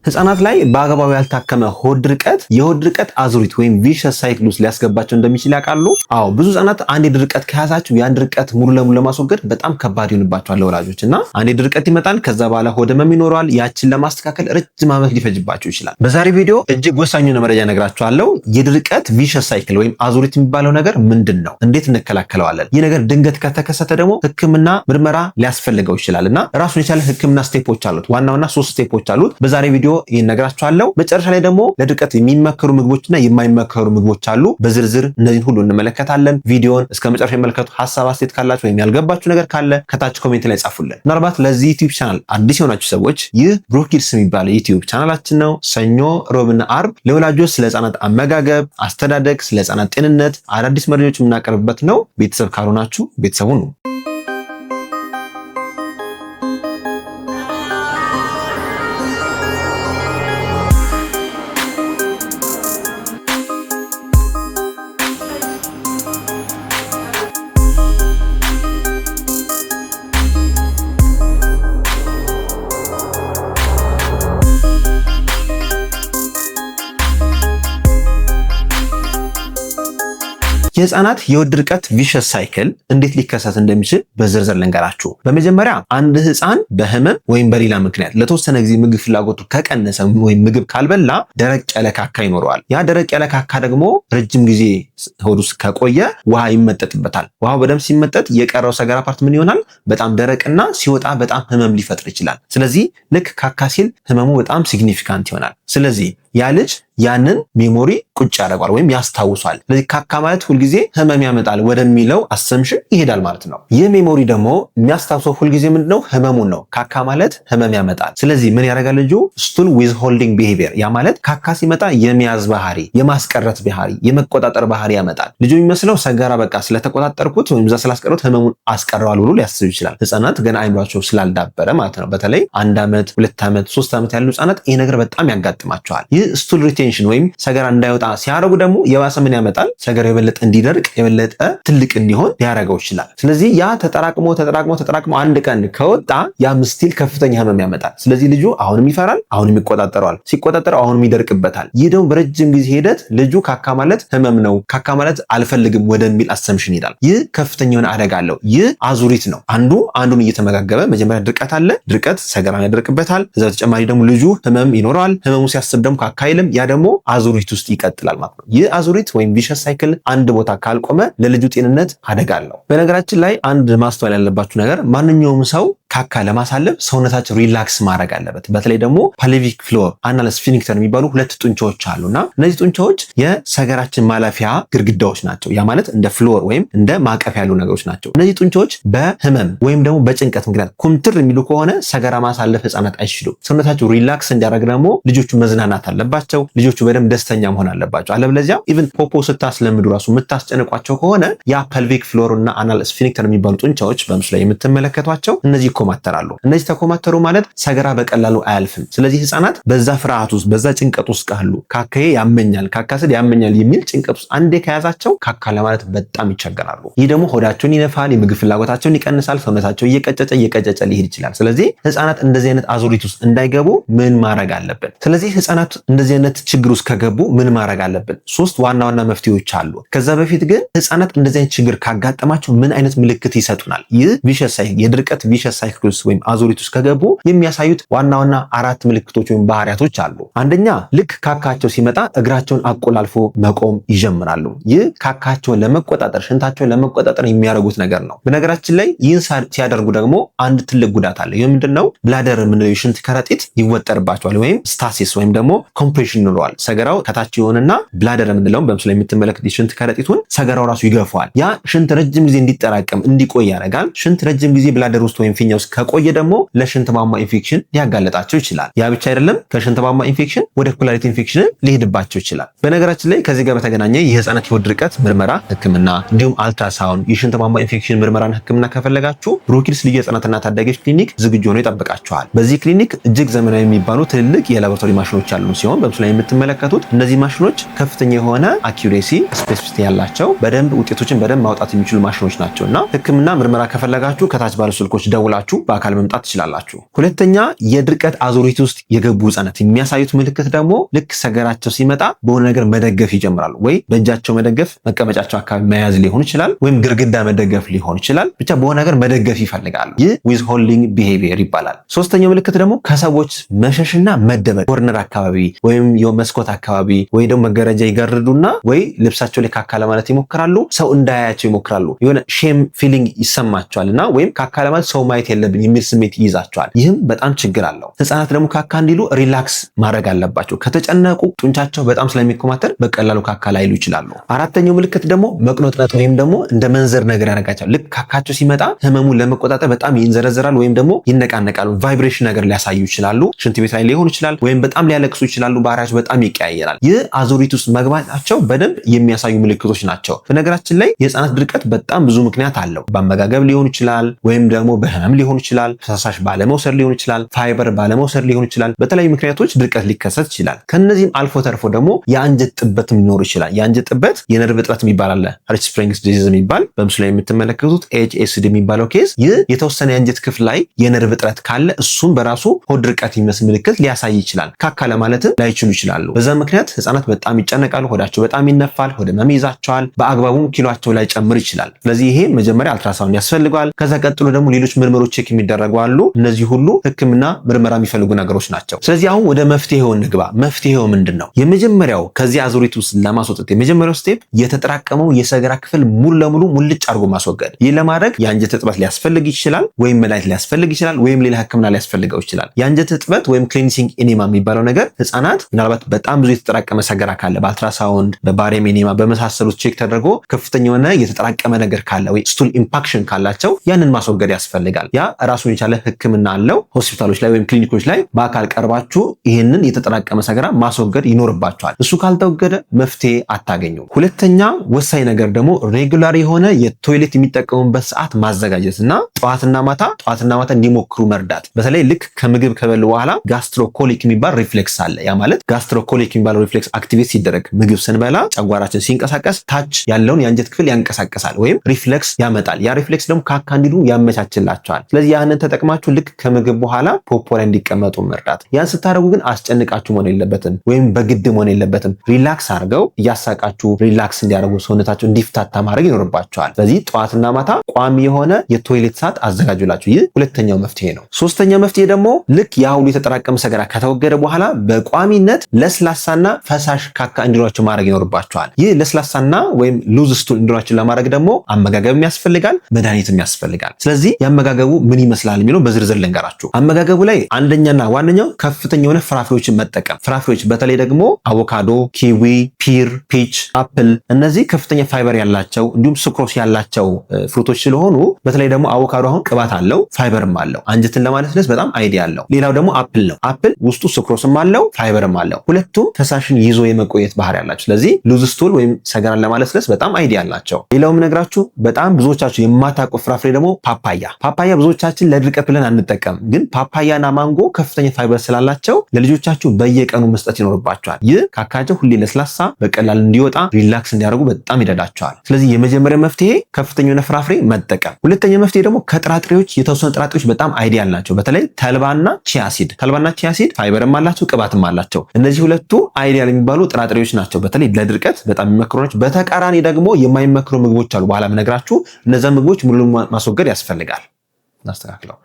ህፃናት ላይ በአግባቡ ያልታከመ ሆድ ድርቀት የሆድ ድርቀት አዙሪት ወይም ቪሸስ ሳይክል ውስጥ ሊያስገባቸው እንደሚችል ያውቃሉ? አዎ፣ ብዙ ህፃናት አንድ ድርቀት ከያዛቸው ያን ድርቀት ሙሉ ለሙሉ ለማስወገድ በጣም ከባድ ይሆንባቸዋል ለወላጆች እና አንድ ድርቀት ይመጣል፣ ከዛ በኋላ ሆድ ህመም ይኖረዋል። ያችን ለማስተካከል ረጅም ዓመት ሊፈጅባቸው ይችላል። በዛሬ ቪዲዮ እጅግ ወሳኝ መረጃ እነግራችኋለሁ። የድርቀት ቪሸስ ሳይክል ወይም አዙሪት የሚባለው ነገር ምንድን ነው? እንዴት እንከላከለዋለን? ይህ ነገር ድንገት ከተከሰተ ደግሞ ህክምና ምርመራ ሊያስፈልገው ይችላል እና ራሱን የቻለ ህክምና ስቴፖች አሉት። ዋናውና 3 ስቴፖች አሉት። በዛሬ ቪዲዮ ይነግራችኋለሁ። መጨረሻ ላይ ደግሞ ለድርቀት የሚመከሩ ምግቦችና የማይመከሩ ምግቦች አሉ። በዝርዝር እነዚህን ሁሉ እንመለከታለን። ቪዲዮን እስከ መጨረሻ ይመልከቱ። ሐሳብ አስተያየት ካላችሁ ወይም ያልገባችሁ ነገር ካለ ከታች ኮሜንት ላይ ጻፉልን። ምናልባት ለዚህ ዩቲዩብ ቻናል አዲስ የሆናችሁ ሰዎች ይህ ብሩክ ኪድስ የሚባለው ዩቲዩብ ቻናላችን ነው። ሰኞ፣ ሮብና አርብ ለወላጆች ስለ ህፃናት አመጋገብ፣ አስተዳደግ፣ ስለ ህፃናት ጤንነት አዳዲስ መረጃዎች የምናቀርብበት ነው። ቤተሰብ ካልሆናችሁ ቤተሰቡ ነው። የህፃናት የሆድ ድርቀት ቪሸስ ሳይክል እንዴት ሊከሰት እንደሚችል በዝርዝር ልንገራችሁ። በመጀመሪያ አንድ ህፃን በህመም ወይም በሌላ ምክንያት ለተወሰነ ጊዜ ምግብ ፍላጎቱ ከቀነሰ ወይም ምግብ ካልበላ ደረቅ ያለ ካካ ይኖረዋል። ያ ደረቅ ያለ ካካ ደግሞ ረጅም ጊዜ ሆድ ውስጥ ከቆየ ውሃ ይመጠጥበታል። ውሃው በደንብ ሲመጠጥ የቀረው ሰገራ ፓርት ምን ይሆናል? በጣም ደረቅና ሲወጣ በጣም ህመም ሊፈጥር ይችላል። ስለዚህ ልክ ካካ ሲል ህመሙ በጣም ሲግኒፊካንት ይሆናል። ስለዚህ ያ ልጅ ያንን ሜሞሪ ቁጭ ያደርጋል ወይም ያስታውሳል። ስለዚህ ካካ ማለት ሁልጊዜ ህመም ያመጣል ወደሚለው አሰምሽን ይሄዳል ማለት ነው። ይህ ሜሞሪ ደግሞ የሚያስታውሰው ሁልጊዜ ምንድነው? ህመሙን ነው። ካካ ማለት ህመም ያመጣል። ስለዚህ ምን ያደርጋል ልጁ? ስቱል ዊዝ ሆልዲንግ ቢሄቪየር፣ ያ ማለት ካካ ሲመጣ የመያዝ ባህሪ፣ የማስቀረት ባህሪ፣ የመቆጣጠር ባህሪ ያመጣል። ልጁ የሚመስለው ሰገራ በቃ ስለተቆጣጠርኩት ወይም እዛ ስላስቀሩት ህመሙን አስቀረዋል ብሎ ሊያስብ ይችላል። ህፃናት ገና አይምሯቸው ስላልዳበረ ማለት ነው። በተለይ 1 ዓመት፣ 2 ዓመት፣ 3 ዓመት ያሉ ህፃናት ይሄ ነገር በጣም ያጋጥማቸዋል። ይህ ስቱል ሪቴንሽን ወይም ሰገራ እንዳይወጣ ሲያደርጉ ደግሞ የባሰ ምን ያመጣል? ሰገራው የበለጠ እንዲደርቅ የበለጠ ትልቅ እንዲሆን ሊያደርገው ይችላል። ስለዚህ ያ ተጠራቅሞ አንድ ቀን ከወጣ ያ ምስቲል ከፍተኛ ህመም ያመጣል። ስለዚህ ልጁ አሁንም ይፈራል፣ አሁንም ይቆጣጠረዋል፣ ሲቆጣጠረው አሁንም ይደርቅበታል። ይህ ደግሞ በረጅም ጊዜ ሂደት ልጁ ካካ ማለት ህመም ነው፣ ካካ ማለት አልፈልግም ወደሚል አሰምሽን ይሄዳል። ይህ ከፍተኛ የሆነ አደጋ አለው። ይህ አዙሪት ነው። አንዱን እየተመጋገበ መጀመሪያ ድርቀት አለ፣ ድርቀት ሰገራን ያደርቅበታል። ከዛ በተጨማሪ ደግሞ ልጁ ህመም ይኖረዋል። ህመሙ ሲያስብ ደግሞ ካካ አይልም። ያ ደግሞ አዙሪት ውስጥ ይቀጥላል ማለት ነው። ይህ አዙሪት ወይም ቪሸስ ሳይክል አንድ ቦታ ካልቆመ ለልጁ ጤንነት አደጋ አለው። በነገራችን ላይ አንድ ማስተዋል ያለባችሁ ነገር ማንኛውም ሰው ካካ ለማሳለፍ ሰውነታቸው ሪላክስ ማድረግ አለበት። በተለይ ደግሞ ፓልቪክ ፍሎር አናል ስፊንክተር የሚባሉ 2 ጡንቻዎች አሉና እነዚህ ጡንቻዎች የሰገራችን ማለፊያ ግድግዳዎች ናቸው። ያ ማለት እንደ ፍሎር ወይም እንደ ማቀፍ ያሉ ነገሮች ናቸው። እነዚህ ጡንቻዎች በህመም ወይም ደግሞ በጭንቀት ምክንያት ኩምትር የሚሉ ከሆነ ሰገራ ማሳለፍ ህፃናት አይችሉም። ሰውነታቸው ሪላክስ እንዲያደርግ ደግሞ ልጆቹ መዝናናት አለባቸው። ልጆቹ በደንብ ደስተኛ መሆን አለባቸው። አለበለዚያ ኢቭን ፖፖ ስታስለምዱ ራሱ የምታስጨንቋቸው ከሆነ ያ ፓልቪክ ፍሎር እና አናል ስፊንክተር የሚባሉ ጡንቻዎች በምስሉ ላይ የምትመለከቷቸው እነዚህ ይኮማተራሉ። እነዚህ ተኮማተሩ ማለት ሰገራ በቀላሉ አያልፍም። ስለዚህ ህፃናት በዛ ፍርሃት ውስጥ በዛ ጭንቀት ውስጥ ካሉ ካካዬ ያመኛል፣ ካካ ስል ያመኛል የሚል ጭንቀት ውስጥ አንዴ ከያዛቸው ካካ ለማለት በጣም ይቸገራሉ። ይህ ደግሞ ሆዳቸውን ይነፋል፣ የምግብ ፍላጎታቸውን ይቀንሳል፣ ሰውነታቸው እየቀጨጨ ሊሄድ ይችላል። ስለዚህ ህፃናት እንደዚህ አይነት አዙሪት ውስጥ እንዳይገቡ ምን ማድረግ አለብን? ስለዚህ ህፃናት እንደዚህ አይነት ችግር ውስጥ ከገቡ ምን ማድረግ አለብን? 3 ዋና መፍትሄዎች አሉ። ከዛ በፊት ግን ህፃናት እንደዚህ አይነት ችግር ካጋጠማቸው ምን አይነት ምልክት ይሰጡናል? ይህ ቪሸስ ሳይክል የድርቀት ቪሸስ ሳይክል ውስጥ ወይም አዙሪት ውስጥ ከገቡ የሚያሳዩት ዋና 4 ምልክቶች ወይም ባህሪያቶች አሉ። አንደኛ ልክ ካካቸው ሲመጣ እግራቸውን አቆላልፎ መቆም ይጀምራሉ። ይህ ካካቸውን ለመቆጣጠር ሽንታቸውን ለመቆጣጠር የሚያደርጉት ነገር ነው። በነገራችን ላይ ይህን ሲያደርጉ ደግሞ አንድ ትልቅ ጉዳት አለ። ይህ ምንድነው? ብላደር የምንለው የሽንት ከረጢት ይወጠርባቸዋል ወይም ስታሲስ ወይም ደግሞ ኮምፕሬሽን ይኖረዋል። ሰገራው ከታች ይሆንና ብላደር የምንለው በምስሉ ላይ የምትመለከት የሽንት ከረጢቱን ሰገራው ራሱ ይገፋዋል። ያ ሽንት ረጅም ጊዜ እንዲጠራቀም እንዲቆይ ያደርጋል። ሽንት ረጅም ጊዜ ብላደር ውስጥ ወይም ፊኛ ውስጥ ከቆየ ደግሞ ለሽንት ቧንቧ ኢንፌክሽን ሊያጋለጣቸው ይችላል። ያ ብቻ አይደለም፣ ከሽንት ቧንቧ ኢንፌክሽን ወደ ኩላሊት ኢንፌክሽን ሊሄድባቸው ይችላል። በነገራችን ላይ ከዚህ ጋር በተገናኘ የህፃናት የሆድ ድርቀት ምርመራ ህክምና እንዲሁም አልትራሳውንድ የሽንት ቧንቧ ኢንፌክሽን ምርመራን ህክምና ከፈለጋችሁ ብሩክ ኪድስ ልዩ ህፃናትና ታዳጊዎች ክሊኒክ ዝግጁ ሆኖ ይጠብቃችኋል። በዚህ ክሊኒክ እጅግ ዘመናዊ የሚባሉ ትልልቅ የላቦራቶሪ ማሽኖች ያሉ ሲሆን በምስሉ ላይ የምትመለከቱት እነዚህ ማሽኖች ከፍተኛ የሆነ አኪዩሬሲ ስፔሲፊሲቲ ያላቸው በደንብ ውጤቶችን በደንብ ማውጣት የሚችሉ ማሽኖች ናቸውና ህክምና ምርመራ ከፈለጋችሁ ከታች ባሉ ስልኮች ደውላችሁ ከፈለጋችሁ በአካል መምጣት ትችላላችሁ። ሁለተኛ የድርቀት አዙሪት ውስጥ የገቡ ህጻናት የሚያሳዩት ምልክት ደግሞ ልክ ሰገራቸው ሲመጣ በሆነ ነገር መደገፍ ይጀምራሉ። ወይ በእጃቸው መደገፍ፣ መቀመጫቸው አካባቢ መያዝ ሊሆን ይችላል፣ ወይም ግርግዳ መደገፍ ሊሆን ይችላል። ብቻ በሆነ ነገር መደገፍ ይፈልጋሉ። ይህ ዊዝ ሆልዲንግ ቢሄቪየር ይባላል። ሶስተኛው ምልክት ደግሞ ከሰዎች መሸሽና መደበቅ፣ ኮርነር አካባቢ ወይም መስኮት አካባቢ ወይ ደግሞ መጋረጃ ይጋርዱና ወይ ልብሳቸው ላይ ካካ ለማለት ይሞክራሉ። ሰው እንዳያያቸው ይሞክራሉ። የሆነ ሼም ፊሊንግ ይሰማቸዋልና ወይም ካካ ለማለት ሰው ማየት የለብን የሚል ስሜት ይይዛቸዋል። ይህም በጣም ችግር አለው። ህፃናት ደግሞ ካካ እንዲሉ ሪላክስ ማድረግ አለባቸው። ከተጨነቁ ጡንቻቸው በጣም ስለሚኮማተር በቀላሉ ካካ ላይሉ ይችላሉ። አራተኛው ምልክት ደግሞ መቅኖጥነት ወይም ደግሞ እንደ መንዘር ነገር ያደርጋቸዋል። ልክ ካካቸው ሲመጣ ህመሙን ለመቆጣጠር በጣም ይንዘረዘራል ወይም ደግሞ ይነቃነቃሉ። ቫይብሬሽን ነገር ሊያሳዩ ይችላሉ። ሽንት ቤት ላይ ሊሆን ይችላል ወይም በጣም ሊያለቅሱ ይችላሉ። ባህሪያቸው በጣም ይቀያየራል። ይህ አዙሪት ውስጥ መግባታቸው በደንብ የሚያሳዩ ምልክቶች ናቸው። በነገራችን ላይ የህፃናት ድርቀት በጣም ብዙ ምክንያት አለው። በአመጋገብ ሊሆን ይችላል ወይም ደግሞ በህመም ሊሆን ይችላል። ፈሳሽ ባለመውሰድ ሊሆን ይችላል። ፋይበር ባለመውሰድ ሊሆን ይችላል። በተለያዩ ምክንያቶች ድርቀት ሊከሰት ይችላል። ከነዚህም አልፎ ተርፎ ደግሞ የአንጀት ጥበትም ሊኖር ይችላል። የአንጀት ጥበት የነርቭ እጥረት የሚባል አለ። ሪች-ስፕሪንግስ ዲዚዝ የሚባል በምስሉ ላይ የምትመለከቱት ኤችኤስዲ የሚባለው ኬዝ፣ ይህ የተወሰነ የአንጀት ክፍል ላይ የነርቭ እጥረት ካለ እሱም በራሱ ሆድ ድርቀት የሚመስል ምልክት ሊያሳይ ይችላል። ካካ ለማለትም ላይችሉ ይችላሉ። በዛ ምክንያት ህፃናት በጣም ይጨነቃሉ፣ ሆዳቸው በጣም ይነፋል፣ ሆድ ህመም ይይዛቸዋል፣ በአግባቡም ኪሎቸው ላይ ጨምር ይችላል። ስለዚህ ይሄ መጀመሪያ አልትራሳውንድ ያስፈልገዋል። ከዛ ቀጥሎ ደግሞ ሌሎች ምርመሮች ቼክ የሚደረጉ አሉ። እነዚህ ሁሉ ህክምና ምርመራ የሚፈልጉ ነገሮች ናቸው። ስለዚህ አሁን ወደ መፍትሄው እንግባ። መፍትሄው ምንድን ነው? የመጀመሪያው ከዚህ አዙሪት ውስጥ ለማስወጣት የመጀመሪያው ስቴፕ የተጠራቀመው የሰገራ ክፍል ሙሉ ለሙሉ ሙልጭ አድርጎ ማስወገድ። ይህ ለማድረግ የአንጀት እጥበት ሊያስፈልግ ይችላል፣ ወይም መድኃኒት ሊያስፈልግ ይችላል፣ ወይም ሌላ ህክምና ሊያስፈልገው ይችላል። የአንጀት እጥበት ወይም ክሊንሲንግ ኢኒማ የሚባለው ነገር ህፃናት ምናልባት በጣም ብዙ የተጠራቀመ ሰገራ ካለ በአልትራሳውንድ በባሬም ኢኒማ በመሳሰሉት ቼክ ተደርጎ ከፍተኛ የሆነ የተጠራቀመ ነገር ካለ ወይ ስቱል ኢምፓክሽን ካላቸው ያንን ማስወገድ ያስፈልጋል። ያ ራሱን የቻለ ህክምና አለው። ሆስፒታሎች ላይ ወይም ክሊኒኮች ላይ በአካል ቀርባችሁ ይህንን የተጠራቀመ ሰገራ ማስወገድ ይኖርባቸዋል። እሱ ካልተወገደ መፍትሄ አታገኙ። ሁለተኛ ወሳኝ ነገር ደግሞ ሬጉላር የሆነ የቶይሌት የሚጠቀሙበት ሰዓት ማዘጋጀት እና ጠዋትና ማታ እንዲሞክሩ መርዳት። በተለይ ልክ ከምግብ ከበሉ በኋላ ጋስትሮኮሊክ የሚባል ሪፍሌክስ አለ። ያ ማለት ጋስትሮኮሊክ የሚባለው ሪፍሌክስ አክቲቬት ሲደረግ ምግብ ስንበላ ጨጓራችን ሲንቀሳቀስ ታች ያለውን የአንጀት ክፍል ያንቀሳቀሳል ወይም ሪፍሌክስ ያመጣል። ያ ሪፍሌክስ ደግሞ ካካ እንዲሉ ያመቻችላቸዋል። ስለዚህ ያንን ተጠቅማችሁ ልክ ከምግብ በኋላ ፖፖ ላይ እንዲቀመጡ መርዳት። ያን ስታደርጉ ግን አስጨንቃችሁ መሆን የለበትም ወይም በግድ መሆን የለበትም። ሪላክስ አድርገው እያሳቃችሁ ሪላክስ እንዲያደርጉ ሰውነታቸው እንዲፍታታ ማድረግ ይኖርባቸዋል። ስለዚህ ጠዋትና ማታ ቋሚ የሆነ የቶይሌት ሰዓት አዘጋጁላችሁ። ይህ ሁለተኛው መፍትሄ ነው። ሶስተኛው መፍትሄ ደግሞ ልክ ያ ሁሉ የተጠራቀመ ሰገራ ከተወገደ በኋላ በቋሚነት ለስላሳና ፈሳሽ ካካ እንዲኖራቸው ማድረግ ይኖርባቸዋል። ይህ ለስላሳና ወይም ሉዝ ስቱል እንዲኖራቸው ለማድረግ ደግሞ አመጋገብም ያስፈልጋል፣ መድኃኒትም ያስፈልጋል። ስለዚህ የአመጋገቡ ምን ይመስላል የሚለው በዝርዝር ልንገራችሁ። አመጋገቡ ላይ አንደኛና ዋነኛው ከፍተኛ የሆነ ፍራፍሬዎችን መጠቀም። ፍራፍሬዎች በተለይ ደግሞ አቮካዶ፣ ኪዊ፣ ፒር፣ ፒች፣ አፕል እነዚህ ከፍተኛ ፋይበር ያላቸው እንዲሁም ስክሮስ ያላቸው ፍሩቶች ስለሆኑ በተለይ ደግሞ አቮካዶ አሁን ቅባት አለው፣ ፋይበርም አለው። አንጀትን ለማለስለስ በጣም አይዲያ አለው። ሌላው ደግሞ አፕል ነው። አፕል ውስጡ ስክሮስም አለው፣ ፋይበርም አለው። ሁለቱም ፈሳሽን ይዞ የመቆየት ባህሪ ያላቸው። ስለዚህ ሉዝ ስቱል ወይም ሰገራን ለማለስለስ በጣም አይዲያ አላቸው። ሌላውም ነግራችሁ በጣም ብዙዎቻችሁ የማታውቁት ፍራፍሬ ደግሞ ፓፓያ ብዙዎቻችን ለድርቀት ብለን አንጠቀም፣ ግን ፓፓያና ማንጎ ከፍተኛ ፋይበር ስላላቸው ለልጆቻችሁ በየቀኑ መስጠት ይኖርባቸዋል። ይህ ካካቸው ሁሌ ለስላሳ በቀላል እንዲወጣ ሪላክስ እንዲያደርጉ በጣም ይረዳቸዋል። ስለዚህ የመጀመሪያ መፍትሄ ከፍተኛ የሆነ ፍራፍሬ መጠቀም። ሁለተኛ መፍትሄ ደግሞ ከጥራጥሬዎች የተወሰኑ ጥራጥሬዎች በጣም አይዲያ አላቸው። በተለይ ተልባና ቺያሲድ ፋይበርም አላቸው፣ ቅባትም አላቸው። እነዚህ ሁለቱ አይዲያል የሚባሉ ጥራጥሬዎች ናቸው። በተለይ ለድርቀት በጣም የሚመክሩ ናቸው። በተቃራኒ ደግሞ የማይመክሩ ምግቦች አሉ። በኋላ ምነግራችሁ እነዛ ምግቦች ሙሉ ማስወገድ ያስፈልጋል። እናስተካክለው።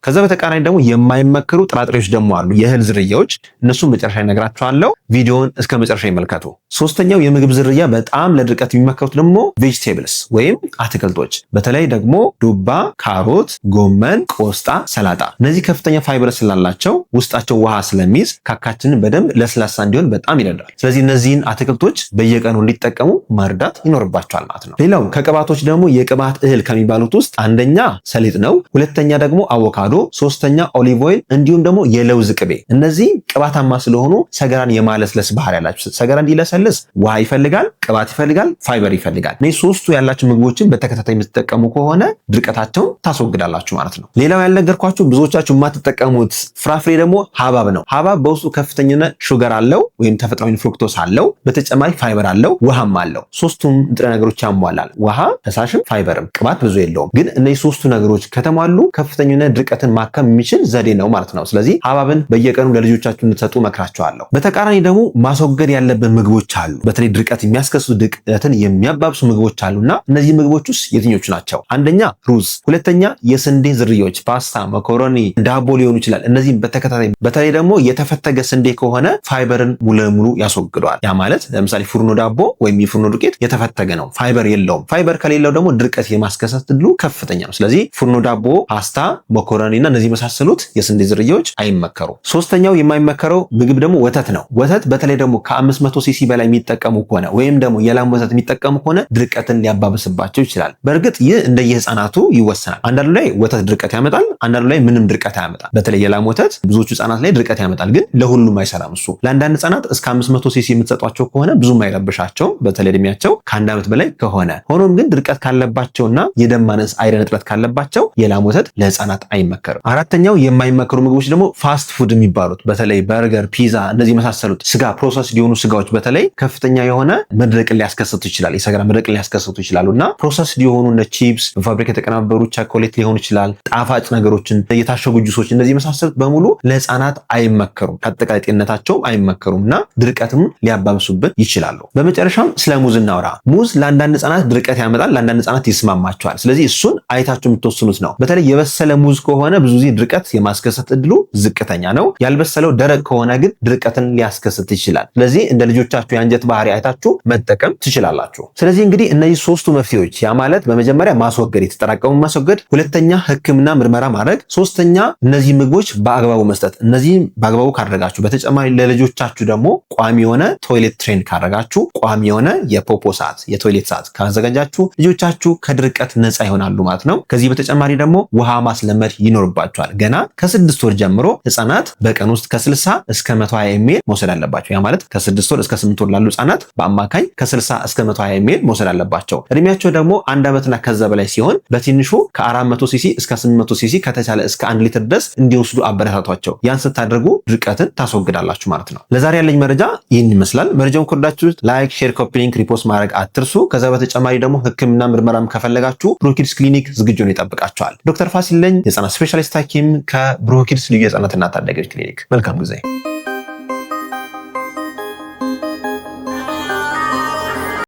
ከዛ በተቃራኒ ደግሞ የማይመከሩ ጥራጥሬዎች ደግሞ አሉ፣ የእህል ዝርያዎች። እነሱም መጨረሻ እነግራችኋለሁ። ቪዲዮውን እስከ መጨረሻ ይመልከቱ። ሶስተኛው የምግብ ዝርያ በጣም ለድርቀት የሚመከሩት ደግሞ ቬጂቴብልስ ወይም አትክልቶች፣ በተለይ ደግሞ ዱባ፣ ካሮት፣ ጎመን፣ ቆስጣ፣ ሰላጣ። እነዚህ ከፍተኛ ፋይበር ስላላቸው ውስጣቸው ውሃ ስለሚይዝ ካካችንን በደንብ ለስላሳ እንዲሆን በጣም ይረዳል። ስለዚህ እነዚህን አትክልቶች በየቀኑ እንዲጠቀሙ መርዳት ይኖርባቸዋል ማለት ነው። ሌላው ከቅባቶች ደግሞ የቅባት እህል ከሚባሉት ውስጥ አንደኛ ሰሊጥ ነው። ሁለተኛ ደግሞ አቮካዶ፣ አቮካዶ፣ ሶስተኛ ኦሊቭ ኦይል እንዲሁም ደግሞ የለውዝ ቅቤ። እነዚህ ቅባታማ ስለሆኑ ሰገራን የማለስለስ ባህሪ ያላቸው፣ ሰገራ እንዲለሰልስ ውሃ ይፈልጋል፣ ቅባት ይፈልጋል፣ ፋይበር ይፈልጋል። እነዚህ ሶስቱ ያላቸው ምግቦችን በተከታታይ የምትጠቀሙ ከሆነ ድርቀታቸውን ታስወግዳላችሁ ማለት ነው። ሌላው ያልነገርኳችሁ ብዙዎቻችሁ የማትጠቀሙት ፍራፍሬ ደግሞ ሐብሐብ ነው። ሐብሐብ በውስጡ ከፍተኛ ሹገር አለው ወይም ተፈጥሯዊ ፍሩክቶስ አለው። በተጨማሪ ፋይበር አለው፣ ውሃም አለው። ሶስቱም ንጥረ ነገሮች ያሟላል። ውሃ፣ ፈሳሽም፣ ፋይበርም። ቅባት ብዙ የለውም። ግን እነዚህ ሶስቱ ነገሮች ከተሟሉ ከፍተኛ ድርቀትን ማከም የሚችል ዘዴ ነው ማለት ነው። ስለዚህ ሐብሐብን በየቀኑ ለልጆቻችሁ እንድትሰጡ መክራቸዋለሁ። በተቃራኒ ደግሞ ማስወገድ ያለብን ምግቦች አሉ። በተለይ ድርቀት የሚያስከስቱ ድርቀትን የሚያባብሱ ምግቦች አሉና እነዚህ ምግቦች ውስጥ የትኞቹ ናቸው? አንደኛ ሩዝ፣ ሁለተኛ የስንዴ ዝርያዎች ፓስታ፣ መኮሮኒ፣ ዳቦ ሊሆኑ ይችላል። እነዚህም በተከታታይ በተለይ ደግሞ የተፈተገ ስንዴ ከሆነ ፋይበርን ሙሉ ለሙሉ ያስወግደዋል። ያ ማለት ለምሳሌ ፉርኖ ዳቦ ወይም የፉርኖ ዱቄት የተፈተገ ነው፣ ፋይበር የለውም። ፋይበር ከሌለው ደግሞ ድርቀት የማስከሰት እድሉ ከፍተኛ ነው። ስለዚህ ፉርኖ ዳቦ፣ ፓስታ፣ መኮሮኒ እና እነዚህ የመሳሰሉት የስንዴ ዝርያዎች አይመከሩም። ሶስተኛው የማይመከረው ምግብ ደግሞ ወተት ነው። ወተት በተለይ ደግሞ ከ500 ሲሲ በላይ የሚጠቀሙ ከሆነ ወይም ደግሞ የላም ወተት የሚጠቀሙ ከሆነ ድርቀትን ሊያባብስባቸው ይችላል። በእርግጥ ይህ እንደየህፃናቱ ይወሰናል። አንዳንዱ ላይ ወተት ድርቀት ያመጣል፣ አንዳንዱ ላይ ምንም ድርቀት ያመጣል። በተለይ የላም ወተት ብዙዎቹ ህፃናት ላይ ድርቀት ያመጣል፣ ግን ለሁሉም አይሰራም እሱ። ለአንዳንድ ህፃናት እስከ 500 ሲሲ የምትሰጧቸው ከሆነ ብዙም አይረብሻቸው፣ በተለይ እድሜያቸው ከ1 ዓመት በላይ ከሆነ። ሆኖም ግን ድርቀት ካለባቸውና የደም ማነስ አይረን እጥረት ካለባቸው የላም ወተት ለህፃናት አይመከርም። አራተኛው የማይመከሩ ምግቦች ደግሞ ፋስት ፉድ የሚባሉት በተለይ በርገር፣ ፒዛ እነዚህ የመሳሰሉት ስጋ ፕሮሰስ ሊሆኑ ስጋዎች በተለይ ከፍተኛ የሆነ መድረቅን ሊያስከስቱ ይችላል። የሰገራ መድረቅን ሊያስከስቱ ይችላሉ እና ፕሮሰስ ሊሆኑ እነ ቺፕስ፣ በፋብሪካ የተቀናበሩ ቸኮሌት ሊሆኑ ይችላል፣ ጣፋጭ ነገሮችን፣ የታሸጉ ጁሶች እነዚህ የመሳሰሉት በሙሉ ለህፃናት አይመከሩም። አጠቃላይ ጤንነታቸውም አይመከሩም እና ድርቀትም ሊያባብሱብን ይችላሉ። በመጨረሻም ስለ ሙዝ እናውራ። ሙዝ ለአንዳንድ ህፃናት ድርቀት ያመጣል፣ ለአንዳንድ ህፃናት ይስማማቸዋል። ስለዚህ እሱን አይታችሁ የምትወስኑት ነው። በተለይ የበሰለ ሙዝ ከሆነ ብዙ ጊዜ ድርቀት የማስከሰት እድሉ ዝቅተኛ ነው። ያልበሰለው ደረቅ ከሆነ ግን ድርቀትን ሊያስከስት ይችላል። ስለዚህ እንደ ልጆቻችሁ የአንጀት ባህሪ አይታችሁ መጠቀም ትችላላችሁ። ስለዚህ እንግዲህ እነዚህ ሶስቱ መፍትሄዎች ያ ማለት በመጀመሪያ ማስወገድ፣ የተጠራቀሙ ማስወገድ፣ ሁለተኛ ህክምና ምርመራ ማድረግ፣ ሶስተኛ እነዚህ ምግቦች በአግባቡ መስጠት። እነዚህ በአግባቡ ካደረጋችሁ በተጨማሪ ለልጆቻችሁ ደግሞ ቋሚ የሆነ ቶይሌት ትሬን ካደረጋችሁ፣ ቋሚ የሆነ የፖፖ ሰዓት የቶይሌት ሰዓት ካዘጋጃችሁ ልጆቻችሁ ከድርቀት ነፃ ይሆናሉ ማለት ነው። ከዚህ በተጨማሪ ደግሞ ውሃ ማስለመድ ይኖርባቸዋል። ገና ከ6 ወር ጀምሮ ህፃናት በቀን ውስጥ ከ60 እስከ 120 ኤምኤል መውሰድ አለባቸው። ያ ማለት ከ6 ወር እስከ 8 ወር ላሉ ህፃናት በአማካኝ ከ60 እስከ 120 ኤምኤል መውሰድ አለባቸው። እድሜያቸው ደግሞ 1 ዓመትና ከዛ በላይ ሲሆን በትንሹ ከ400 ሲሲ እስከ 800 ሲሲ ከተቻለ እስከ 1 ሊትር ድረስ እንዲወስዱ አበረታቷቸው። ያን ስታደርጉ ድርቀትን ታስወግዳላችሁ ማለት ነው። ለዛሬ ያለኝ መረጃ ይህን ይመስላል። መረጃውን ከወደዳችሁት ላይክ፣ ሼር፣ ኮፒ ሊንክ፣ ሪፖስት ማድረግ አትርሱ። ከዛ በተጨማሪ ደግሞ ህክምና ምርመራም ከፈለጋችሁ ብሩኪድስ ክሊኒክ ዝግጁ ነው ይጠብቃችኋል። ዶክተር ፋሲል ነኝ፣ የህፃናት ስፔሻሊስት ሐኪም ከብሩኪድስ ልዩ የህፃናትና ታዳጊዎች ክሊኒክ። መልካም ጊዜ